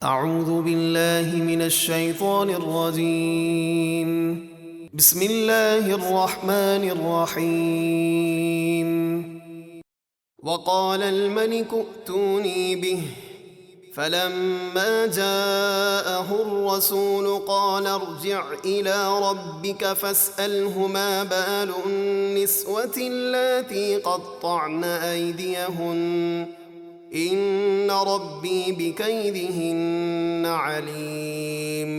اعوذ باللہ من الشیطان الرجیم بسم اللہ الرحمن الرحیم وقال الملك ائتوني به فلما جاءه الرسول قال ارجع إلى ربك فاسأله ما بال النسوة اللاتي قطعن أيديهن ان ربی بکیدہن علیم۔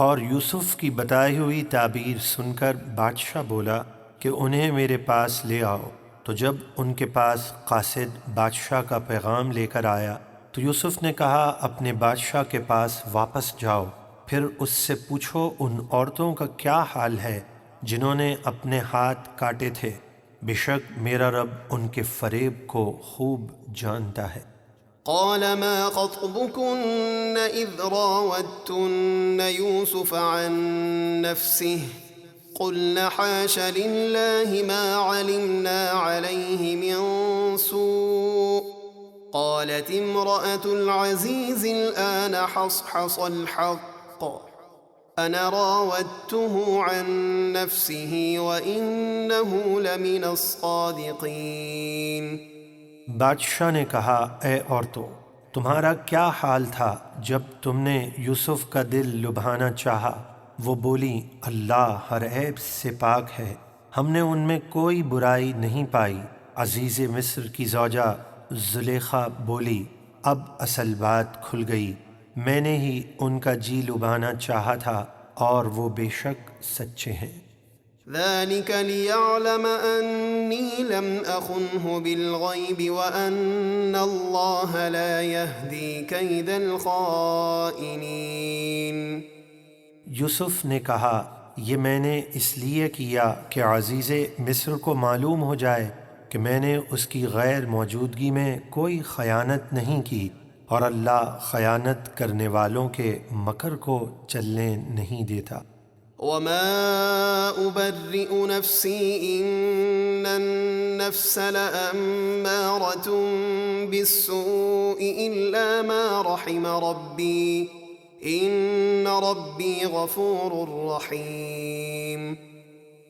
اور یوسف کی بتائی ہوئی تعبیر سن کر بادشاہ بولا کہ انہیں میرے پاس لے آؤ۔ تو جب ان کے پاس قاصد بادشاہ کا پیغام لے کر آیا تو یوسف نے کہا اپنے بادشاہ کے پاس واپس جاؤ، پھر اس سے پوچھو ان عورتوں کا کیا حال ہے جنہوں نے اپنے ہاتھ کاٹے تھے، بے شک میرا رب ان کے فریب کو خوب جانتا ہے۔ قال ما خطبكن اذ راودتن يوسف عن نفسه قلن حاش لله ما علمنا عليه من سوء قالت امرأة العزيز الآن حصحص الحق أنا راودته عن نفسه وإنه لمن الصادقين۔ بادشاہ نے کہا اے عورتوں، تمہارا کیا حال تھا جب تم نے یوسف کا دل لبھانا چاہا؟ وہ بولی اللہ ہر عیب سے پاک ہے، ہم نے ان میں کوئی برائی نہیں پائی۔ عزیز مصر کی زوجہ زلیخا بولی اب اصل بات کھل گئی، میں نے ہی ان کا جی لبھانا چاہا تھا اور وہ بے شک سچے ہیں۔ ذلك ليعلم أني لم أخنه بالغيب وأن الله لا يهدي كيد الخائنين۔ یوسف نے کہا یہ میں نے اس لیے کیا کہ عزیز مصر کو معلوم ہو جائے کہ میں نے اس کی غیر موجودگی میں کوئی خیانت نہیں کی، اور اللہ خیانت کرنے والوں کے مکر کو چلنے نہیں دیتا۔ وما أبرئ نفسي إن النفس لأمارة بالسوء إلا ما رحم ربي إن ربي غفور رحيم۔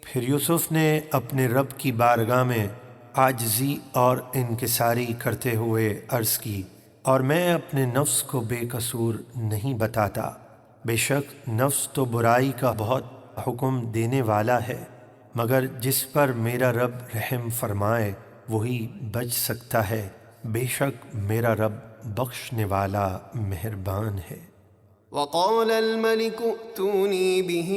پھر یوسف نے اپنے رب کی بارگاہ میں عاجزی اور انکساری کرتے ہوئے عرض کی، اور میں اپنے نفس کو بے قصور نہیں بتاتا، بے شک نفس تو برائی کا بہت حکم دینے والا ہے، مگر جس پر میرا رب رحم فرمائے وہی بچ سکتا ہے، بے شک میرا رب بخشنے والا مہربان ہے۔ وقال الملك ائتوني به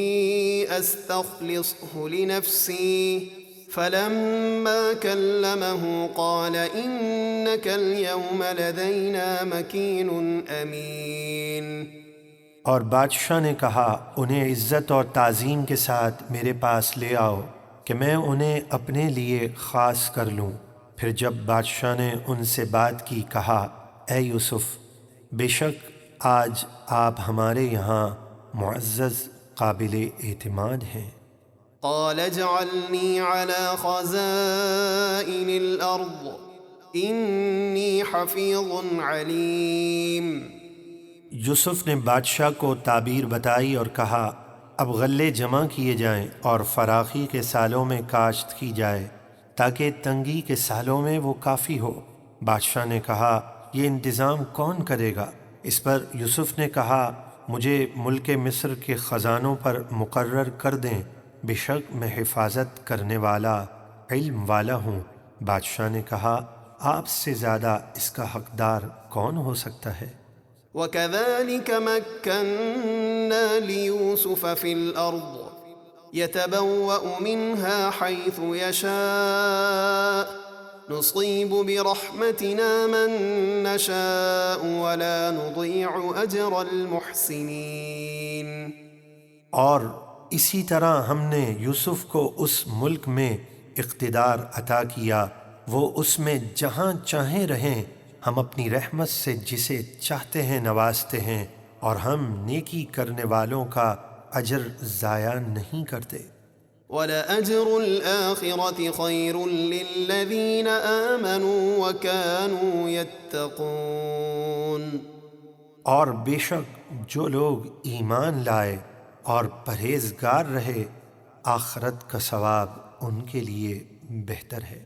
استخلصه لنفسي فلما كلمه قال إنك اليوم لدينا مكين أمين۔ اور بادشاہ نے کہا انہیں عزت اور تعظیم کے ساتھ میرے پاس لے آؤ کہ میں انہیں اپنے لیے خاص کر لوں۔ پھر جب بادشاہ نے ان سے بات کی کہا اے یوسف، بے شک آج آپ ہمارے یہاں معزز قابل اعتماد ہیں۔ قال اجعلني على خزائن الأرض إني حفيظ عليم۔ یوسف نے بادشاہ کو تعبیر بتائی اور کہا اب غلے جمع کیے جائیں اور فراخی کے سالوں میں کاشت کی جائے تاکہ تنگی کے سالوں میں وہ کافی ہو۔ بادشاہ نے کہا یہ انتظام کون کرے گا؟ اس پر یوسف نے کہا مجھے ملک مصر کے خزانوں پر مقرر کر دیں، بے شک میں حفاظت کرنے والا علم والا ہوں۔ بادشاہ نے کہا آپ سے زیادہ اس کا حقدار کون ہو سکتا ہے؟ وكذلك مكنا ليوسف في الأرض يتبوأ منها حيث يشاء نصيب برحمتنا من نشاء ولا نضيع أجر المحسنين۔ اور اسی طرح ہم نے یوسف کو اس ملک میں اقتدار عطا کیا، وہ اس میں جہاں چاہیں رہیں، ہم اپنی رحمت سے جسے چاہتے ہیں نوازتے ہیں، اور ہم نیکی کرنے والوں کا اجر ضائع نہیں کرتے۔ وَلَأَجْرُ الْآخِرَةِ خَيْرٌ لِّلَّذِينَ آمَنُوا وَكَانُوا يَتَّقُونَ۔ اور بے شک جو لوگ ایمان لائے اور پرہیزگار رہے، آخرت کا ثواب ان کے لیے بہتر ہے۔